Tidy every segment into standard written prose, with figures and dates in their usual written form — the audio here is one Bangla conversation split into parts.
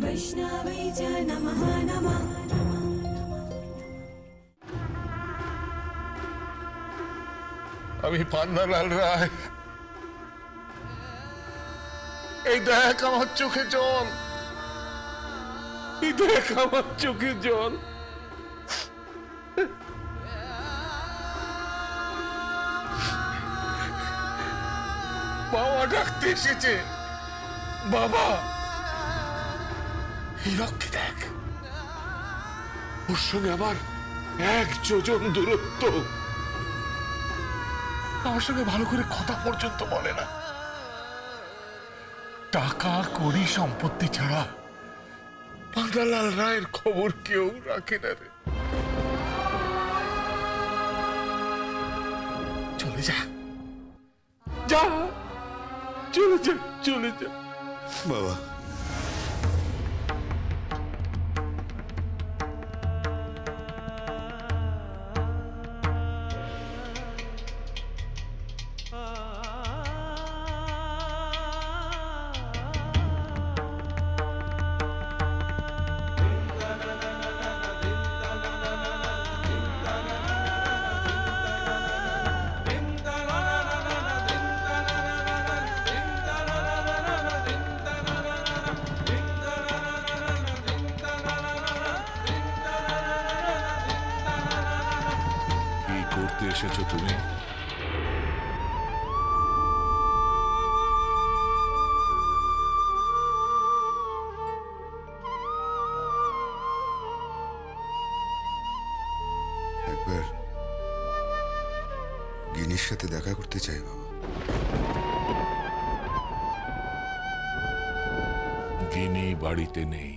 वैष्णवे च नमः नमः। আমি পান্নালাল রায়, এই দেখ আমার চোখে জল, এই দেখ আমার চোখে জল। বাবা ডাকতে এসেছে, বাবা। হীরককে দেখ, ওর সঙ্গে আমার 1 যোজন দূরত্ব। আমার সঙ্গে ভালো করে কথা পর্যন্ত বলে না। টাকা কড়ি সম্পত্তি ছাড়া পান্নালাল রায়ের খবর কেউ রাখে না রে। চলে যা, যা, চলে যা, চলে যা বাবা। এসেছো তুমি? একবার গিনির সাথে দেখা করতে চাই বাবা। গিনি বাড়িতে নেই।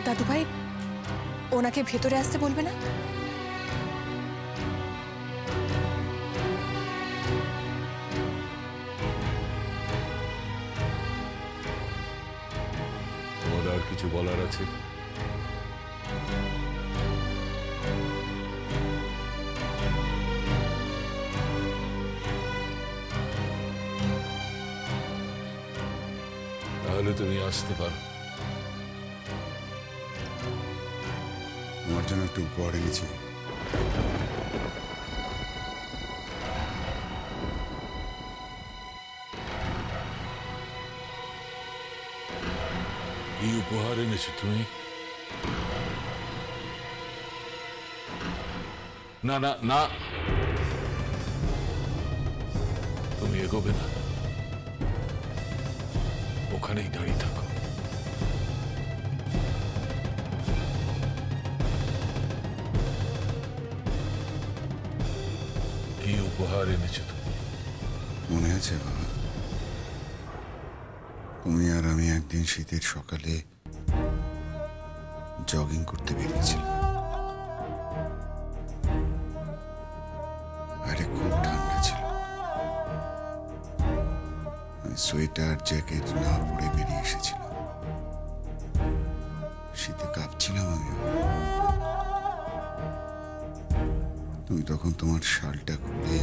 দাদু ভাই, ওনাকে ভেতরে আসতে বলবে না? তোমার আর কিছু বলার আছে? তাহলে তুমি আসতে পারো। আমার জন্য একটু উপহার এনেছি। কি উপহার এনেছো তুমি? না না না, তুমি এগোবে না, ওখানেই দাঁড়িয়ে থাকো। কি উপহার এনেছো তুমি? মনে আছে বাবা, তুমি আর আমি একদিন শীতের সকালে জগিং করতে বেরিয়েছিলাম। আরে খুব ঠান্ডা ছিল, আমি সোয়েটার জ্যাকেট না পরে বেরিয়ে এসেছিলাম। শীতে কাঁপছিলাম আমি। তুমি তখন তোমার শালটা খুলে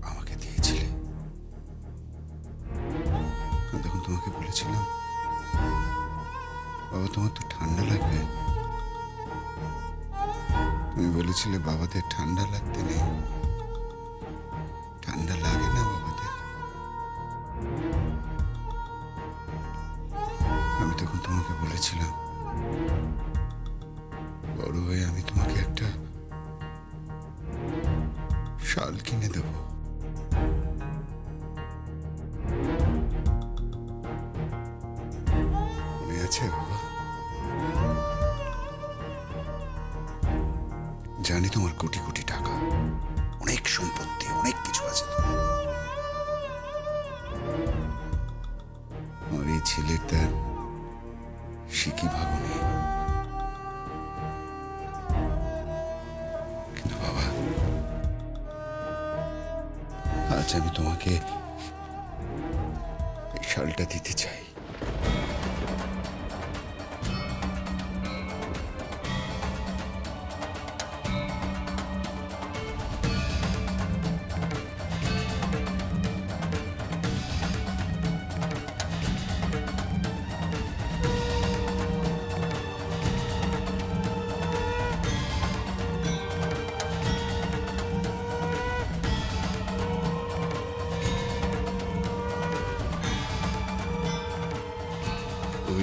আমাকে দিয়েছিলে। আমি তখন তোমাকে বলেছিলাম, বাবা তোমার তো ঠান্ডা লাগবে। তুমি বলেছিলে বাবাদের ঠান্ডা লাগতে নেই, ঠান্ডা লাগে না বাবাদের। আমি তখন তোমাকে বলেছিলাম, বড় হয়ে আমি তোমাকে একটা শাল কিনে দেব। মনে আছে বাবা? জানি তোমার কোটি কোটি টাকা, অনেক সম্পত্তি, অনেক কিছু আছে। আমার এই ছেলেটার শিখি ভাগ নেই। কিন্তু বাবা, আজ আমি তোমাকে এই শালটা দিতে চাই।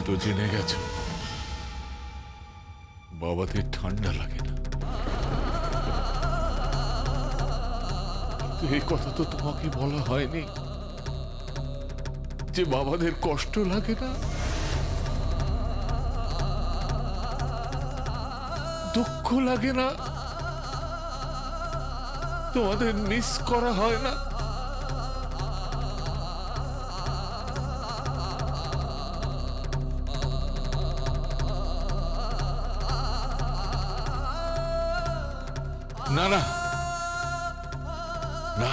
তো জেনে গেছো বাবাদের ঠান্ডা লাগে না। এই কথা তো তোমাকে বলা হয়নি যে বাবাদের কষ্ট লাগে না, দুঃখ লাগে না, তোমাদের মিস করা হয় না। না না না,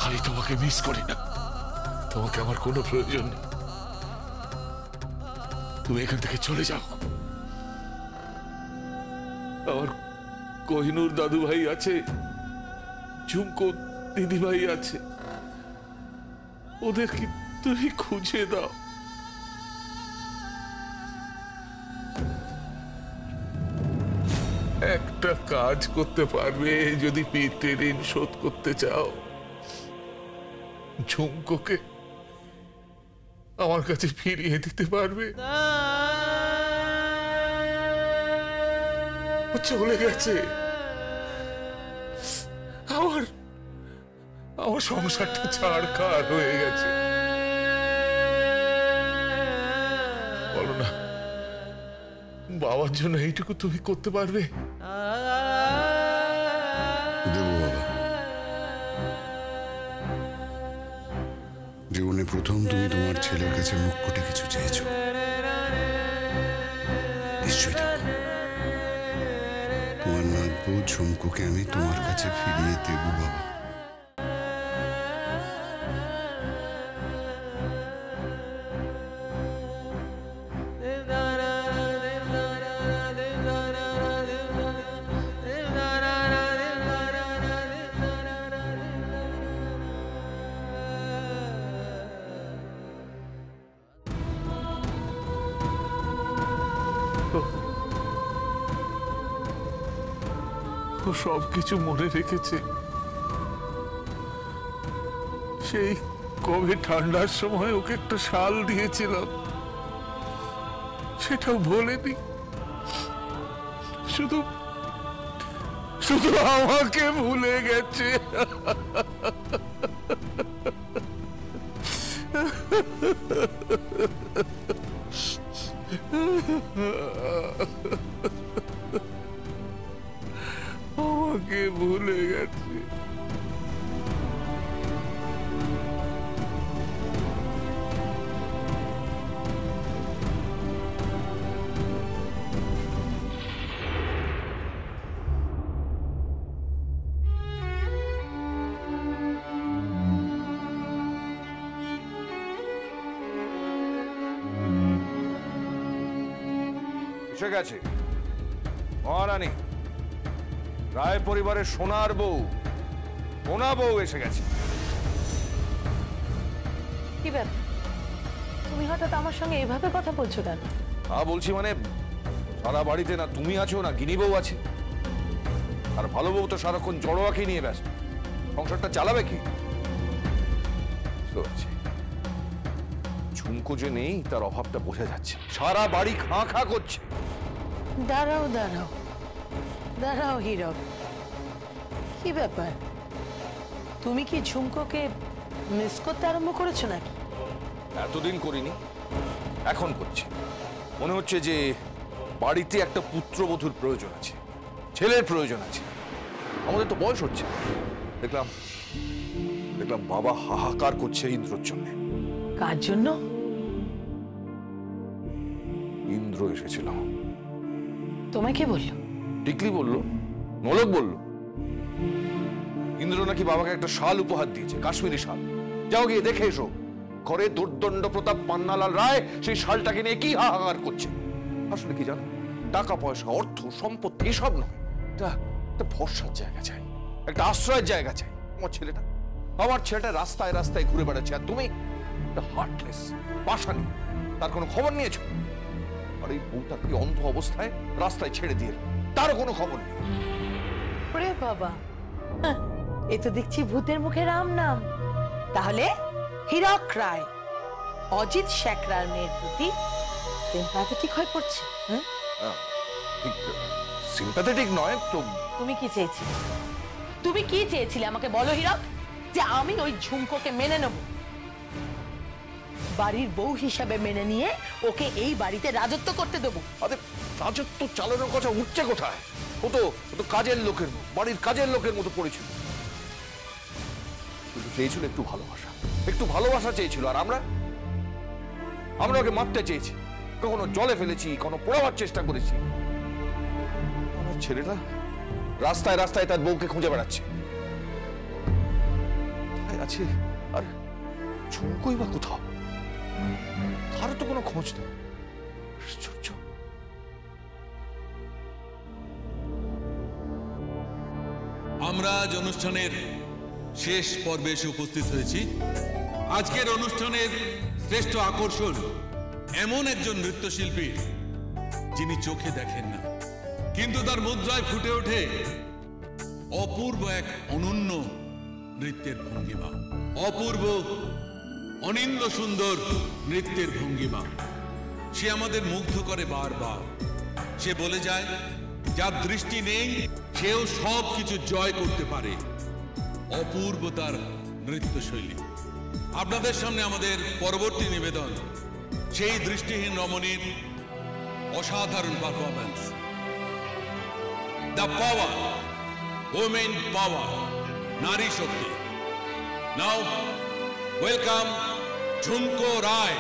আমি তোমাকে মিস করি না, তোমাকে আমার কোনো প্রয়োজন নেই। তুমি এখান থেকে চলে যাও। আমার কোহিনূর দাদু ভাই আছে, ঝুমকো দিদি ভাই আছে, ওদেরকে তুমি খুঁজে দাও। একটা কাজ করতে পারবে যদি পিতৃ ঋণ শোধ করতে চাও, ঝুমকোকে আমার কাছে ফিরিয়ে দিতে পারবে। ও চলে গেছে, আমার সংসারটা ছাড়খাড় হয়ে গেছে। বলো না, বাবার জন্য এইটুকু তুমি করতে পারবে? দেব বাবা, জীবনে প্রথম তুমি তোমার ছেলের কাছে মুখ ফুটে কিছু চেয়েছো, নিশ্চয়ই দেব। তোমার নাতবু ঝুমকুকে আমি তোমার কাছে ফিরিয়ে দেব বাবা। ও সবকিছু মনে রেখেছে। সেই কবে ঠান্ডার সময় ওকে একটা শাল দিয়েছিলাম, সেটাও ভোলেনি। শুধু শুধু আমাকে ভুলে গেছে। আমাকে ভুলে গেছে। এসে গেছে মহারানী, রায় পরিবারের সোনার বউ, সোনা বউ এসে গেছে। কি ব্যাপার, তুমি হঠাৎ আমার সঙ্গে এভাবে কথা বলছো কেন? বলছি মানে সারা বাড়িতে না তুমি আছো না গিনি বউ আছে, আর ভালো বউ তো সারাক্ষণ জড়োয়াকে নিয়ে ব্যস্ত, সংসারটা চালাবে কি? ঝুমকো যে নেই তার অভাবটা বোঝা যাচ্ছে, সারা বাড়ি খাঁ খাঁ করছে। দাঁড়াও দাঁড়াও দাঁড়াও হীরক, কি ব্যাপার, তুমি কি ঝুমকোকে মিস করতে আরম্ভ করেছো নাকি? এতদিন করিনি, এখন করছি। মনে হচ্ছে যে বাড়িতে একটা পুত্রবধূর প্রয়োজন আছে, ছেলের প্রয়োজন আছে। আমাদের তো বয়স হচ্ছে। দেখলাম বাবা হাহাকার করছে ইন্দ্রর জন্য। কার জন্য? ইন্দ্র এসেছিল। তোমায় কে বললো? টিকলি বলল, নোলক বলল, ইন্দ্র নাকি বাবাকে একটা শাল উপহার দিয়েছে, কাশ্মীরি শাল। যাও গিয়ে দেখে এসো। ঘরে দুর্দণ্ড প্রতাপ পান্নালাল রায় সেই শালটাকে নিয়ে কি হাহাকার করছে। আসলে কি জানো, টাকা পয়সা অর্থ সম্পত্তি এসব নয়, একটা ভরসার জায়গা চাই, একটা আশ্রয়ের জায়গা চাই। আমার ছেলেটা রাস্তায় রাস্তায় ঘুরে বেড়াচ্ছে, আর তুমি হার্টলেস পাশানি, তার কোনো খবর নিয়েছো? আর এই বউটা কি অন্ধ অবস্থায় রাস্তায় ছেড়ে দিয়ে, তারও কোনো খবর নেই। ওরে বাবা, এ তো দেখছি ভূতের মুখে রাম নাম। তাহলে হীরক রায় অজিত শেখরার মেয়ের প্রতি সিম্প্যাথেটিক হয়ে পড়ছে? সিম্প্যাথেটিক নয় তো। তুমি কি চেয়েছিলে? তুমি কি চেয়েছিলে আমাকে বলো হীরক? যে আমি ওই ঝুমকোকে মেনে নেব, বাড়ির বউ হিসাবে মেনে নিয়ে ওকে এই বাড়িতে রাজত্ব করতে দেবো? আরে রাজত্ব চালানোর কথা উঠছে কোথায়? ও তো কাজের লোকের, বাড়ির কাজের লোকের মতো পড়েছিল। কিন্তু চেয়েছিল একটু ভালোবাসা, একটু ভালোবাসা চেয়েছিল। আর আমরা ওকে মারতে চেয়েছি, কখনো জলে ফেলেছি, কখনো পোড়াবার চেষ্টা করেছি। আমার ছেলেটা রাস্তায় রাস্তায় তার বউকে খুঁজে বেড়াচ্ছে। আছে আর ঝুমকোই বা কোথাও? তার তো কোনো খোঁজ নেই। আমরা আজ অনুষ্ঠানের শেষ পর্বে এসে উপস্থিত হয়েছি। আজকের অনুষ্ঠানের শ্রেষ্ঠ আকর্ষণ এমন একজন নৃত্যশিল্পী যিনি চোখে দেখেন না, কিন্তু তার মুদ্রায় ফুটে ওঠে অপূর্ব এক অনন্য নৃত্যের ভঙ্গিমা, অপূর্ব অনিন্দ সুন্দর নৃত্যের ভঙ্গিমা। সে আমাদের মুগ্ধ করে বারবার। সে বলে যায়, যার দৃষ্টি নেই সেও সব কিছু জয় করতে পারে। অপূর্ব তার নৃত্যশৈলী। আপনাদের সামনে আমাদের পরবর্তী নিবেদন সেই দৃষ্টিহীন রমণীর অসাধারণ পারফরম্যান্স, দ্য পাওয়ার, ওমেন পাওয়ার, নারী শক্তি। নাও ওয়েলকাম ঝুমকো রায়।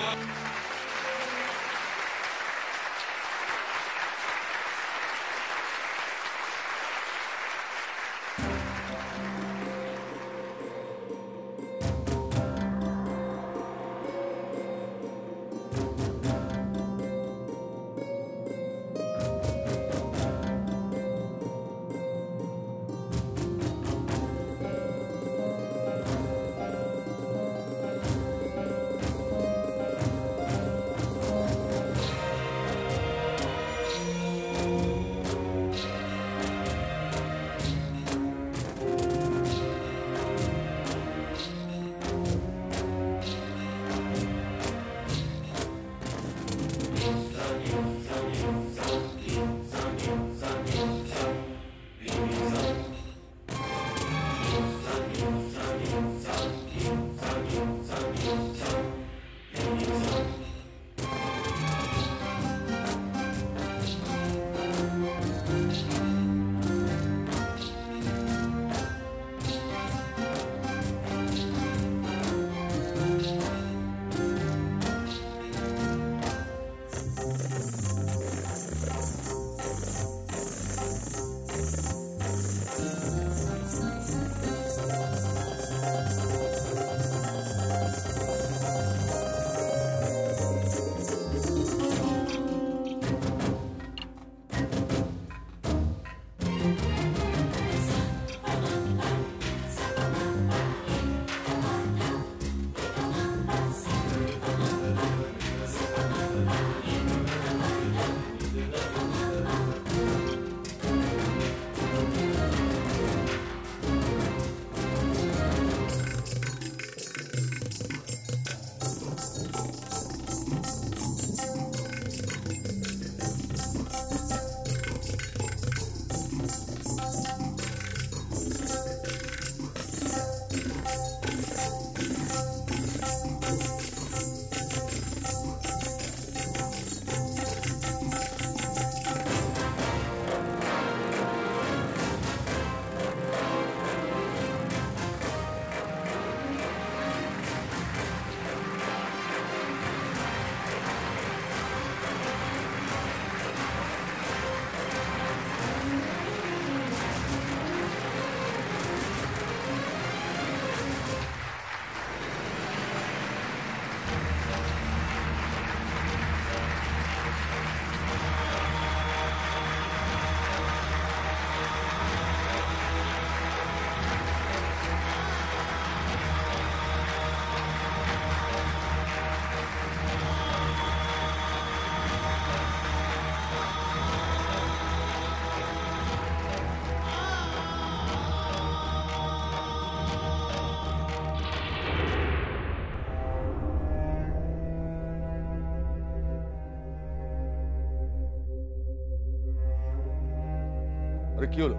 কি হলো,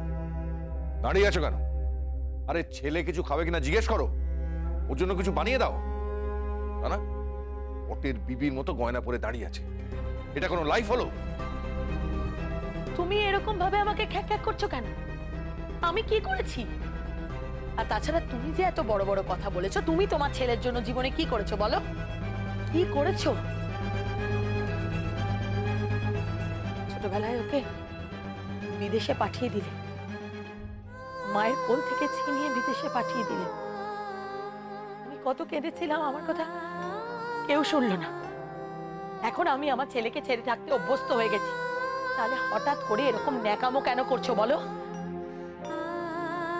দাঁড়িয়ে আছো কেন? আরে ছেলে কিছু খাবে কিনা জিজ্ঞেস করো, ওর জন্য কিছু বানিয়ে দাও। না ওটের বিবির মতো গয়না পরে দাঁড়িয়ে আছে, এটা কোনো লাইফ হলো? তুমি এরকম ভাবে আমাকে খ্যাক খ্যাক করছো কেন? আমি কি করেছি? আর তাছাড়া তুমি যে এত বড় বড় কথা বলেছো, তুমি তোমার ছেলের জন্য জীবনে কি করেছো বলো? কি করেছো? ছোটবেলায় ওকে বিদেশে পাঠিয়ে দিলে, মায়ের কোল থেকে ছিনিয়ে বিদেশে পাঠিয়ে দিলে। আমি কত কেঁদেছিলাম, আমার কথা কেউ শুনলো না। এখন আমি আমার ছেলেকে ছেড়ে থাকতে অভ্যস্ত হয়ে গেছি, তাহলে হঠাৎ করে এরকম ন্যাকামো কেন করছো বলো?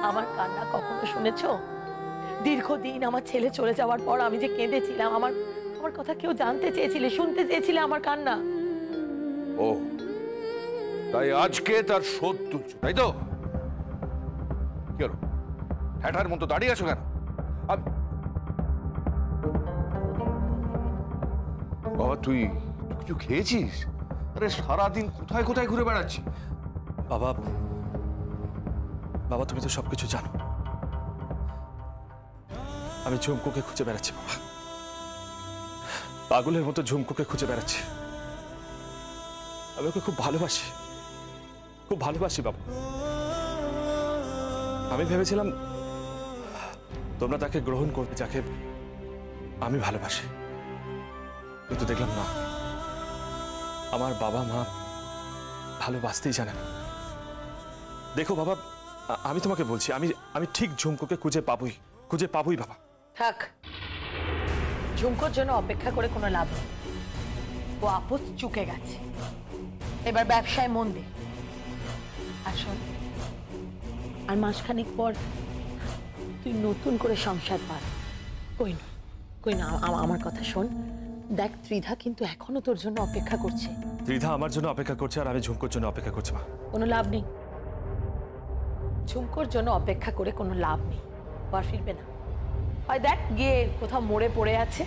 আমার কান্না কখনো শুনেছো? দীর্ঘদিন আমার ছেলে চলে যাওয়ার পর আমি যে কেঁদেছিলাম, আমার কথা কেউ জানতে চেয়েছিলে, শুনতে চেয়েছিলে আমার কান্না। ও তাই আজকে তার শোধ তুলছো, তাই তো? কি হলো, হ্যাটার মতো দাঁড়িয়ে আছো কেন? বাবা তুই কিছু খেয়েছিস? আরে সারাদিন কোথায় কোথায় ঘুরে বেড়াচ্ছি। বাবা বাবা তুমি তো সবকিছু জানো। আমি ঝুমকুকে খুঁজে বেড়াচ্ছি বাবা, পাগলের মতো ঝুমকুকে খুঁজে বেড়াচ্ছি। আমি ওকে খুব ভালোবাসি, খুব ভালোবাসি বাবা। আমি ভেবেছিলাম তোমরা তাকে গ্রহণ করবে যাকে আমি ভালোবাসি, কিন্তু দেখলাম না, আমার বাবা মা ভালোবাসতেই জানে না। দেখো বাবা, আমি তোমাকে বলছি, আমি ঠিক ঝুমকুকে খুঁজে পাবই বাবা। থাক, ঝুমকোর জন্য অপেক্ষা করে কোনো লাভ নেই। ও আপস চুকে গেছে, এবার ব্যবসায় মন দে। আর শোন, আর মাসখানেক পর তুই নতুন করে সংসার পার। কই না আমার কথা শোন, দেখ ত্রিধা কিন্তু এখনো তোর জন্য অপেক্ষা করছে। ত্রিধা আমার জন্য অপেক্ষা করছে আর আমি ঝুমকোর জন্য অপেক্ষা করছি মা। কোনো লাভ নেই, ঝুমকোর জন্য অপেক্ষা করে কোনো লাভ নেই। আর ফিরবে না, হয় দেখ গিয়ে কোথাও মরে পড়ে আছে।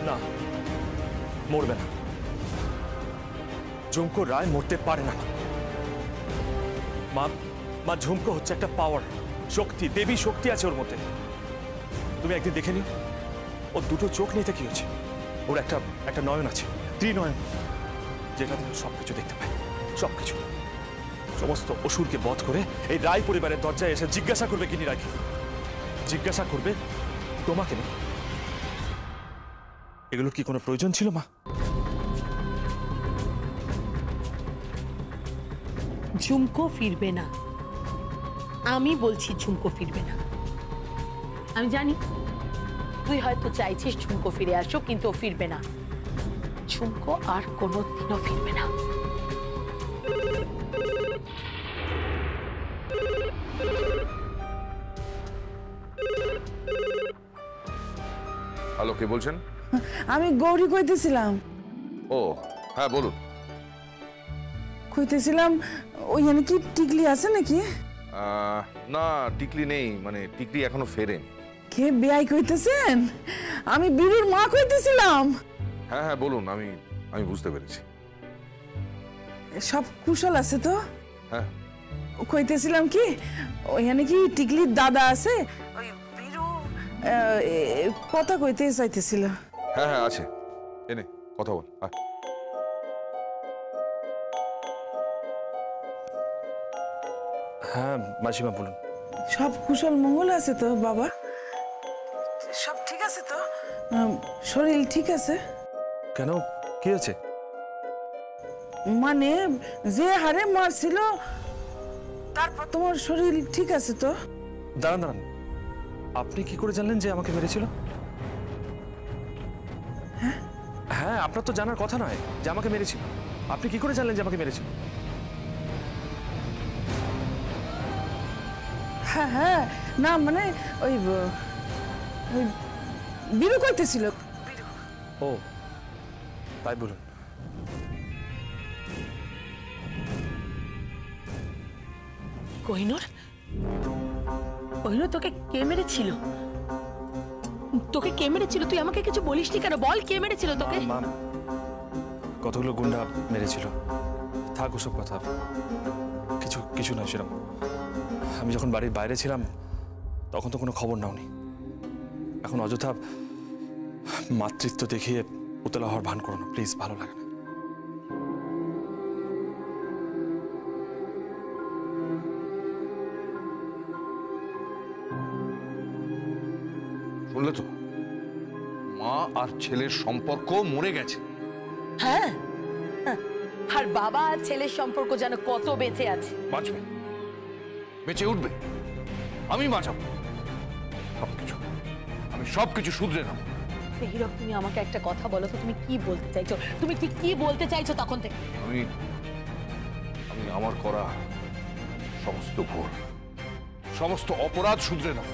না, মরবে না। ঝুমকো রায় মরতে পারে না মা। ঝুমকো হচ্ছে একটা পাওয়ার, শক্তি, দেবী শক্তি আছে ওর মধ্যে। তুমি একদিন দেখে নিও, ওর দুটো চোখ নিতে কি হচ্ছে, ওর একটা নয়ন আছে, ত্রিনয়ন, যেটা থেকে সবকিছু দেখতে পায়, সবকিছু। সমস্ত অসুরকে বধ করে এই রায় পরিবারের দরজায় এসে জিজ্ঞাসা করবে কিনি রায়কে, জিজ্ঞাসা করবে তোমাকে না। এগুলোর কি কোনো প্রয়োজন ছিল মা? ঝুমকো ফিরবে না, আমি বলছি ঝুমকো ফিরবে না। আমি জানি তুই হয়তো চাইছিস ঝুমকো ফিরে আসো, কিন্তু ও ফিরবে না। ঝুমকো আর কোনোদিনও ফিরবে না। হ্যালো, কে বলছেন? আমি গৌরী কইতেছিলাম। ও হ্যাঁ বলুন। কইতেছিলাম ওইখানে কি টিকলি আছে নাকি? না টিকলি নেই, মানে টিকলি এখনো ফেরেনি। কে বেয়াই কইতেছেন? আমি বীরুর মা কইতেছিলাম। হ্যাঁ হ্যাঁ বলুন, আমি বুঝতে পেরেছি। সব কুশল আছে তো? হ্যাঁ কইতেছিলাম কি ওইখানে কি টিকলির দাদা আছে? ওই বীরু কথা কইতে চাইতেছিল। হ্যাঁ হ্যাঁ আছে, এনে কথা বল। হ্যাঁ মাসিমা বলুন। সব কুশল মঙ্গল আছে তো বাবা? সব ঠিক আছে তো? শরীর ঠিক আছে? কেন, কি হয়েছে? মানে যে হারে মারছিল তারপর তোমার শরীর ঠিক আছে তো? দাঁড়ান, আপনি কি করে জানলেন যে আমাকে মেরেছিল? হ্যাঁ আপনার তো জানার কথা নয় যে আমাকে মেরেছিল। আপনি কি করে জানলেন যে আমাকে মেরেছিল? হ্যাঁ হ্যাঁ, না মানে ওই বীরু কইতেছিল। ও তাই বলুন। কোহিনূর, তোকে কে মেরেছিল? তোকে কে মেরেছিল? তুই আমাকে কিছু বলিসনি কেন? বল কে মেরেছিল তোকে? কতগুলো গুন্ডা মেরেছিল। থাক ওসব কথা, কিছু কিছু নয় সেরকম। আমি যখন বাড়ির বাইরে ছিলাম তখন তো কোনো খবর নাওনি। এখন অযথা মাতৃত্ব দেখিয়ে উতলা হওয়ার ভান করো না প্লিজ, ভালো লাগে না। শুনলে তো, মা আর ছেলের সম্পর্ক মরে গেছে। হ্যাঁ, আর বাবা আর ছেলের সম্পর্ক যেন কত বেঁচে আছে। বাঁচবে, বেঁচে উঠবে, আমি বাঁচাবো আমি সবকিছু শুধরে নেব। হীরক, তুমি আমাকে একটা কথা বলো তো, তুমি কি বলতে চাইছো? তুমি ঠিক কি বলতে চাইছো তখন থেকে? আমি আমার করা সমস্ত ভুল, সমস্ত অপরাধ শুধরে নেব।